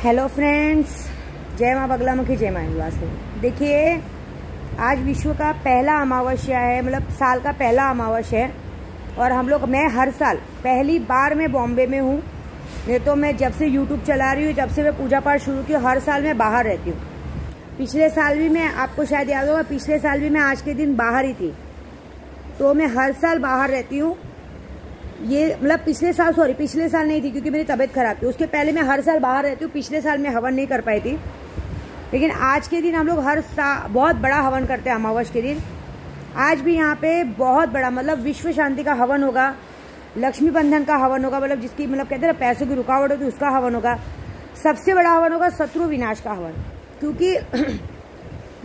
Hello friends, जय माँ बगलामुखी, जय माँ हिंदवासिनी। देखिए, आज विश्व का पहला अमावस्या है, मतलब साल का पहला अमावस्या है। और मैं हर साल पहली बार मैं बॉम्बे में हूँ। नहीं तो मैं जब से यूट्यूब चला रही हूँ, जब से मैं पूजा पाठ शुरू की, हर साल मैं बाहर रहती हूँ। पिछले साल भी मैं, आपको शायद याद होगा, पिछले साल भी मैं आज के दिन बाहर ही थी। तो मैं हर साल बाहर रहती हूँ। ये मतलब पिछले साल नहीं थी, क्योंकि मेरी तबीयत खराब थी। उसके पहले मैं हर साल बाहर रहती हूँ। पिछले साल मैं हवन नहीं कर पाई थी, लेकिन आज के दिन हम लोग हर साल बहुत बड़ा हवन करते हैं अमावस्या के दिन। आज भी यहाँ पे बहुत बड़ा, मतलब विश्व शांति का हवन होगा, लक्ष्मी बंधन का हवन होगा, मतलब जिसकी मतलब कहते हैं ना पैसों की रुकावट होती है, उसका हवन होगा। सबसे बड़ा हवन होगा शत्रु विनाश का हवन, क्योंकि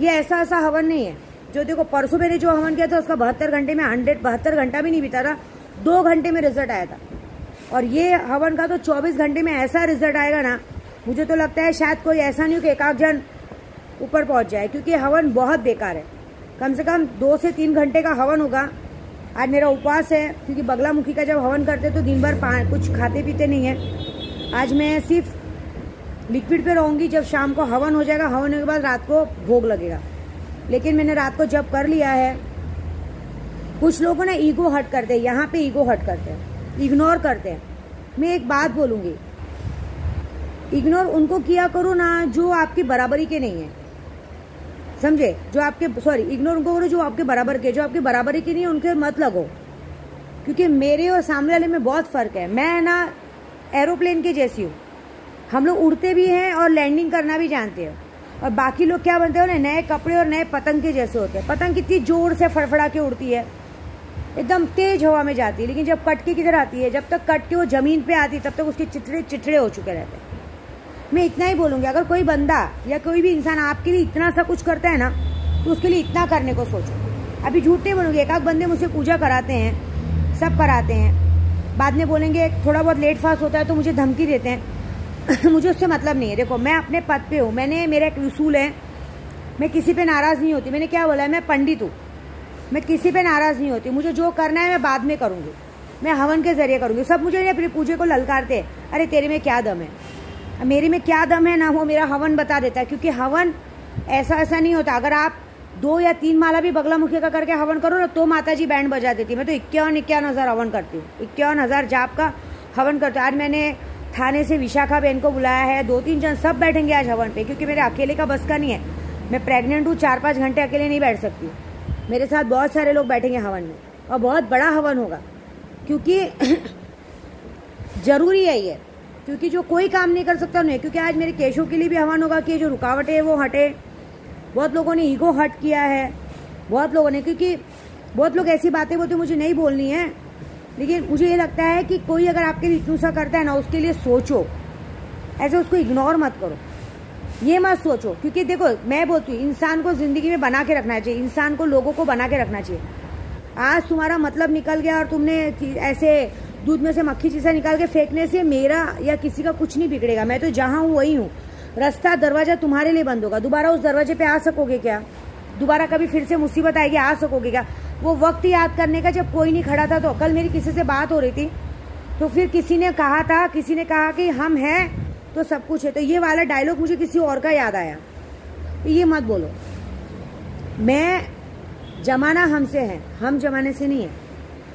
ये ऐसा हवन नहीं है जो, देखो परसों मैंने जो हवन किया था उसका 72 घंटे में 72 घंटा भी नहीं बीता था, 2 घंटे में रिजल्ट आया था। और ये हवन का तो 24 घंटे में ऐसा रिजल्ट आएगा ना, मुझे तो लगता है शायद कोई ऐसा नहीं हो कि एकाक जन ऊपर पहुंच जाए, क्योंकि हवन बहुत बेकार है। कम से कम 2 से 3 घंटे का हवन होगा। आज मेरा उपवास है, क्योंकि बगलामुखी का जब हवन करते तो दिन भर कुछ खाते पीते नहीं है। आज मैं सिर्फ लिक्विड पे रहूंगी। जब शाम को हवन हो जाएगा, हवन होने के बाद रात को भोग लगेगा। लेकिन मैंने रात को जब कर लिया है। कुछ लोगों ने ईगो हट करते हैं, यहाँ पे ईगो हट करते हैं, इग्नोर करते हैं। मैं एक बात बोलूंगी, इग्नोर उनको किया करो ना जो आपकी बराबरी के नहीं है, समझे? इग्नोर उनको करो जो आपके बराबर के, जो आपके बराबरी के नहीं है उनके मत लगो। क्योंकि मेरे और सामने वाले में बहुत फर्क है। मैं ना एरोप्लेन के जैसी हूँ, हम लोग उड़ते भी हैं और लैंडिंग करना भी जानते हैं। और बाकी लोग क्या बनते हो ना, नए कपड़े और नए पतंग के जैसे होते हैं। पतंग कितनी जोर से फड़फड़ा के उड़ती है, एकदम तेज हवा में जाती है, लेकिन जब कट के किधर आती है, जब तक कट के वो जमीन पे आती है तब तक उसके चिथड़े हो चुके रहते हैं। मैं इतना ही बोलूँगी, अगर कोई बंदा या कोई भी इंसान आपके लिए इतना सा कुछ करता है ना, तो उसके लिए इतना करने को सोचो। अभी झूठ नहीं बोलूँगी, एक आध बंदे मुझसे पूजा कराते हैं, सब कराते हैं, बाद में बोलेंगे थोड़ा बहुत लेट फास्ट होता है तो मुझे धमकी देते हैं। मुझे उससे मतलब नहीं है। देखो, मैं अपने पद पे हूँ, मेरा एक उसूल है, मैं किसी पे नाराज़ नहीं होती। मैंने क्या बोला है, मैं पंडित हूँ, मैं किसी पे नाराज़ नहीं होती। मुझे जो करना है मैं बाद में करूँगी, मैं हवन के जरिए करूँगी। सब मुझे अपने पूजे को ललकारते हैं, अरे तेरे में क्या दम है। मेरी में क्या दम है ना, वो मेरा हवन बता देता है। क्योंकि हवन ऐसा नहीं होता। अगर आप 2 या 3 माला भी बगलामुखी का करके हवन करो ना, तो माता जी बैंड बजा देती। मैं तो 51 हज़ार हवन करती हूँ, 51 हज़ार जाप का हवन करती हूँ। आज मैंने थाने से विशाखा बहन को बुलाया है, 2-3 जन सब बैठेंगे आज हवन पे, क्योंकि मेरे अकेले का बस का नहीं है। मैं प्रेग्नेंट हूँ, 4-5 घंटे अकेले नहीं बैठ सकती। मेरे साथ बहुत सारे लोग बैठेंगे हवन में, और बहुत बड़ा हवन होगा, क्योंकि जरूरी है ये। क्योंकि जो कोई काम नहीं कर सकता उन्हें, क्योंकि आज मेरे केशों के लिए भी हवन होगा कि जो रुकावटें है वो हटे। बहुत लोगों ने ईगो हट किया है, बहुत लोगों ने, क्योंकि बहुत लोग ऐसी बातें बोलते मुझे नहीं बोलनी है, लेकिन मुझे ये लगता है कि कोई अगर आपके लिए इतना सा करता है ना, उसके लिए सोचो, ऐसे उसको इग्नोर मत करो, ये मत सोचो। क्योंकि देखो, मैं बोलती हूँ इंसान को जिंदगी में बना के रखना चाहिए, इंसान को, लोगों को बना के रखना चाहिए। आज तुम्हारा मतलब निकल गया और तुमने ऐसे दूध में से मक्खी चीज़ा निकाल के फेंकने से मेरा या किसी का कुछ नहीं बिगड़ेगा। मैं तो जहाँ हूँ वही हूँ। रास्ता, दरवाजा तुम्हारे लिए बंद होगा। दोबारा उस दरवाजे पे आ सकोगे क्या? दोबारा कभी फिर से मुसीबत आएगी, आ सकोगे क्या? वो वक्त याद करने का जब कोई नहीं खड़ा था। तो कल मेरी किसी से बात हो रही थी, तो फिर किसी ने कहा कि हम हैं तो सब कुछ है। तो ये वाला डायलॉग मुझे किसी और का याद आया। तो ये मत बोलो, जमाना हमसे है, हम जमाने से नहीं है।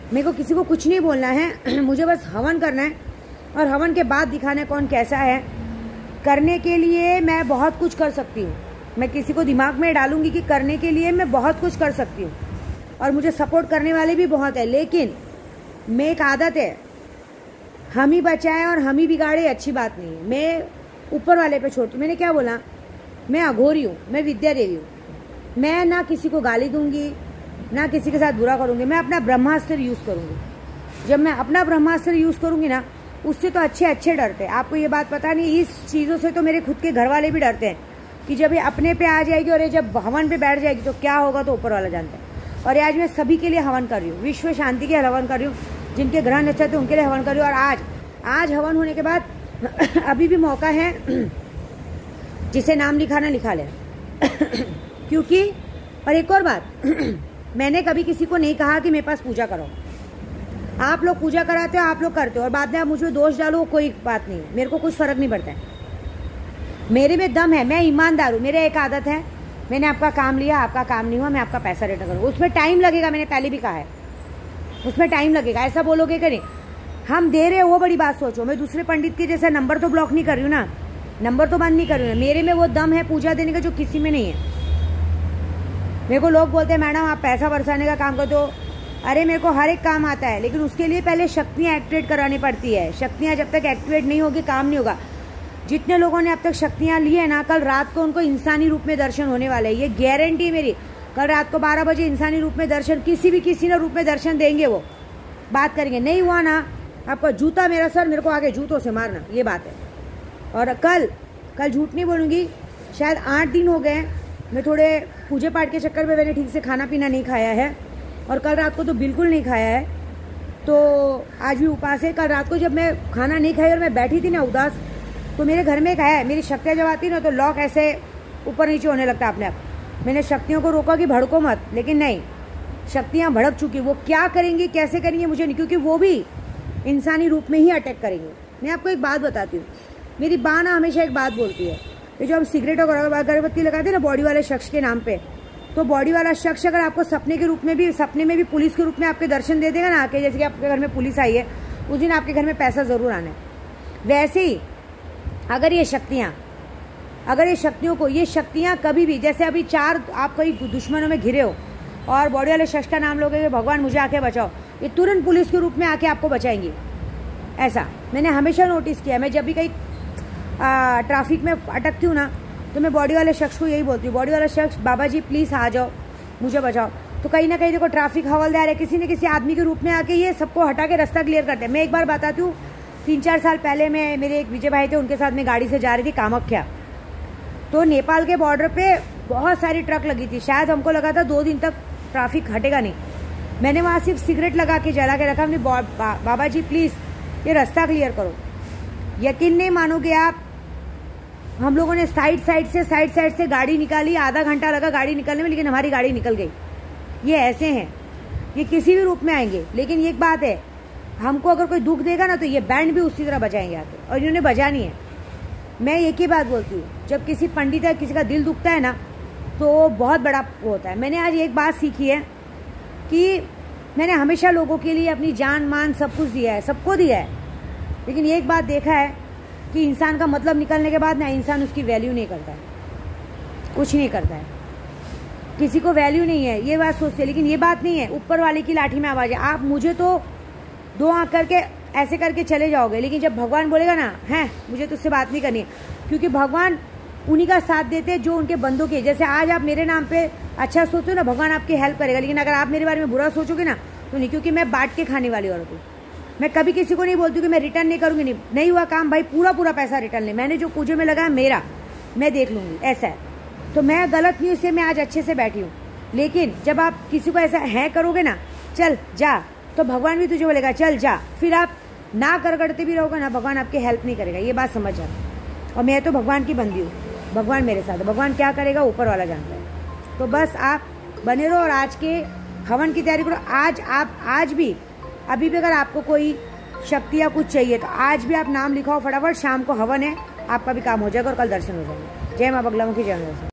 मेरे को किसी को कुछ नहीं बोलना है, मुझे बस हवन करना है, और हवन के बाद दिखाना है कौन कैसा है। करने के लिए मैं बहुत कुछ कर सकती हूँ। मैं किसी को दिमाग में डालूंगी कि करने के लिए मैं बहुत कुछ कर सकती हूँ, और मुझे सपोर्ट करने वाले भी बहुत है। लेकिन मैं एक आदत है, हम ही बचाएं और हम ही बिगाड़े, अच्छी बात नहीं है। मैं ऊपर वाले पे छोड़ती हूँ। मैंने क्या बोला, मैं अघोरी हूँ, मैं विद्या देवी हूँ। मैं ना किसी को गाली दूंगी, ना किसी के साथ बुरा करूंगी। मैं अपना ब्रह्मास्त्र यूज़ करूंगी। जब मैं अपना ब्रह्मास्त्र यूज़ करूंगी ना, उससे तो अच्छे डरते हैं। आपको ये बात पता नहीं, इस चीज़ों से तो मेरे खुद के घर वाले भी डरते हैं कि जब ये अपने पे आ जाएगी और ये जब हवन पे बैठ जाएगी तो क्या होगा, तो ऊपर वाला जानता है। और आज मैं सभी के लिए हवन कर रही हूँ, विश्व शांति के हवन कर रही हूँ, जिनके ग्रह नक्षत्र उनके लिए हवन कर रही हूँ। और आज हवन होने के बाद अभी भी मौका है, जिसे नाम लिखाना लिखा ले। क्योंकि, और एक और बात, मैंने कभी किसी को नहीं कहा कि मेरे पास पूजा करो। आप लोग पूजा कराते हो, आप लोग करते हो, और बाद में आप मुझे दोष डालो, कोई बात नहीं है, मेरे को कुछ फर्क नहीं पड़ता है। मेरे में दम है, मैं ईमानदार हूँ। मेरे एक आदत है, मैंने आपका काम लिया, आपका काम नहीं हुआ, मैं आपका पैसा रिटर्न करूँगा। उसमें टाइम लगेगा, मैंने पहले भी कहा है, उसमें टाइम लगेगा। ऐसा बोलोगे कि नहीं हम दे रहे हैं वो बड़ी बात सोचो। मैं दूसरे पंडित के जैसा नंबर तो ब्लॉक नहीं कर रही हूँ ना, नंबर तो बंद नहीं कर रही हूँ। मेरे में वो दम है पूजा देने का जो किसी में नहीं है। मेरे को लोग बोलते हैं मैडम आप पैसा बरसाने का काम करते हो। अरे मेरे को हर एक काम आता है, लेकिन उसके लिए पहले शक्तियाँ एक्टिवेट करानी पड़ती है। शक्तियाँ जब तक एक्टिवेट नहीं होगी काम नहीं होगा। जितने लोगों ने अब तक शक्तियाँ ली है ना, कल रात को उनको इंसानी रूप में दर्शन होने वाले हैं, ये गारंटी है मेरी। कल रात को 12 बजे इंसानी रूप में दर्शन, किसी न रूप में दर्शन देंगे। वो बात करेंगे, नहीं हुआ ना आपका जूता मेरा सर, मेरे को आगे जूतों से मारना, ये बात है। और कल झूठ नहीं बोलूँगी, शायद 8 दिन हो गए मैं थोड़े पूजे पाठ के चक्कर में मैंने ठीक से खाना पीना नहीं खाया है, और कल रात को तो बिल्कुल नहीं खाया है। तो आज भी उपास है। कल रात को जब मैं खाना नहीं खाई और मैं बैठी थी ना उदास, तो मेरे घर में एक है, मेरी शक्तियाँ जब आती ना तो लॉक ऐसे ऊपर नीचे होने लगता अपने आप। मैंने शक्तियों को रोका कि भड़को मत, लेकिन नहीं, शक्तियाँ भड़क चुकी। वो क्या करेंगी कैसे करेंगी मुझे नहीं, क्योंकि वो भी इंसानी रूप में ही अटैक करेंगे। मैं आपको एक बात बताती हूँ, मेरी बा ना हमेशा एक बात बोलती है, ये जो हम सिगरेट और अगरबत्ती लगाते हैं ना बॉडी वाले शख्स के नाम पे, तो बॉडी वाला शख्स अगर आपको सपने में भी पुलिस के रूप में आपके दर्शन दे देगा ना आके, जैसे कि आपके घर में पुलिस आई है, उस दिन आपके घर में पैसा ज़रूर आना है। वैसे ही अगर ये शक्तियों को, ये शक्तियाँ कभी भी, जैसे अभी 4 आप कई दुश्मनों में घिरे हो और बॉडी वाले शख्स का नाम लोगे भगवान मुझे आके बचाओ, ये तुरंत पुलिस के रूप में आके आपको बचाएंगी। ऐसा मैंने हमेशा नोटिस किया। मैं जब भी कहीं ट्रैफिक में अटकती हूँ ना, तो मैं बॉडी वाले शख्स को यही बोलती हूँ, बॉडी वाला शख्स बाबा जी प्लीज़ आ जाओ, मुझे बचाओ। तो कहीं ना कहीं देखो ट्रैफिक हवलदार है, किसी न किसी आदमी के रूप में आके ये सबको हटा के रास्ता क्लियर करते हैं। मैं एक बार बताती हूँ, 3-4 साल पहले मैं, मेरे एक विजय भाई थे, उनके साथ मैं गाड़ी से जा रही थी कामाख्या। तो नेपाल के बॉर्डर पे बहुत सारी ट्रक लगी थी, शायद हमको लगा था 2 दिन तक ट्रैफिक हटेगा नहीं। मैंने वहाँ सिर्फ सिगरेट लगा के जला के रखा, हमने बाबा जी प्लीज़ ये रास्ता क्लियर करो। यकीन नहीं मानोगे आप, हम लोगों ने साइड से गाड़ी निकाली, आधा घंटा लगा गाड़ी निकलने में, लेकिन हमारी गाड़ी निकल गई। ये ऐसे हैं, ये किसी भी रूप में आएंगे। लेकिन एक बात है, हमको अगर कोई दुख देगा ना तो ये बैंड भी उसी तरह बजाएंगे आके, और इन्होंने बजानी है। मैं एक ही बात बोलती हूँ, जब किसी पंडित या किसी का दिल दुखता है ना तो बहुत बड़ा होता है। मैंने आज एक बात सीखी है कि मैंने हमेशा लोगों के लिए अपनी जान मान सब कुछ दिया है, सबको दिया है, लेकिन एक बात देखा है कि इंसान का मतलब निकलने के बाद ना इंसान उसकी वैल्यू नहीं करता है, कुछ नहीं करता है, किसी को वैल्यू नहीं है, ये बात सोचते हैं। लेकिन ये बात नहीं है, ऊपर वाले की लाठी में आवाज़ है। आप मुझे तो 2 आँख करके ऐसे करके चले जाओगे, लेकिन जब भगवान बोलेगा ना है मुझे तुझसे बात नहीं करनी है, क्योंकि भगवान उन्हीं का साथ देते हैं जो उनके बंदों के। जैसे आज आप मेरे नाम पे अच्छा सोचो ना, भगवान आपकी हेल्प करेगा, लेकिन अगर आप मेरे बारे में बुरा सोचोगे ना तो नहीं, क्योंकि मैं बांट के खाने वाली औरत हूँ। मैं कभी किसी को नहीं बोलती कि मैं रिटर्न नहीं करूँगी, नहीं हुआ काम भाई पूरा पैसा रिटर्न ले, मैंने जो पूजे में लगाया मेरा मैं देख लूँगी, ऐसा है। तो मैं गलत नहीं, उससे मैं आज अच्छे से बैठी हूँ। लेकिन जब आप किसी को ऐसा है करोगे ना, चल जा, तो भगवान भी तुझे बोलेगा चल जा, फिर आप ना करते भी रहोगे ना, भगवान आपकी हेल्प नहीं करेगा, ये बात समझ जाओ। और मैं तो भगवान की बंदी हूँ, भगवान मेरे साथ है, भगवान क्या करेगा ऊपर वाला जानता है। तो बस आप बने रहो और आज के हवन की तैयारी करो। आज भी अभी भी अगर आपको कोई शक्ति या कुछ चाहिए तो आज भी आप नाम लिखाओ फटाफट, शाम को हवन है, आपका भी काम हो जाएगा और कल दर्शन हो जाएंगे। जय माँ बगलामुखी, जय माँ।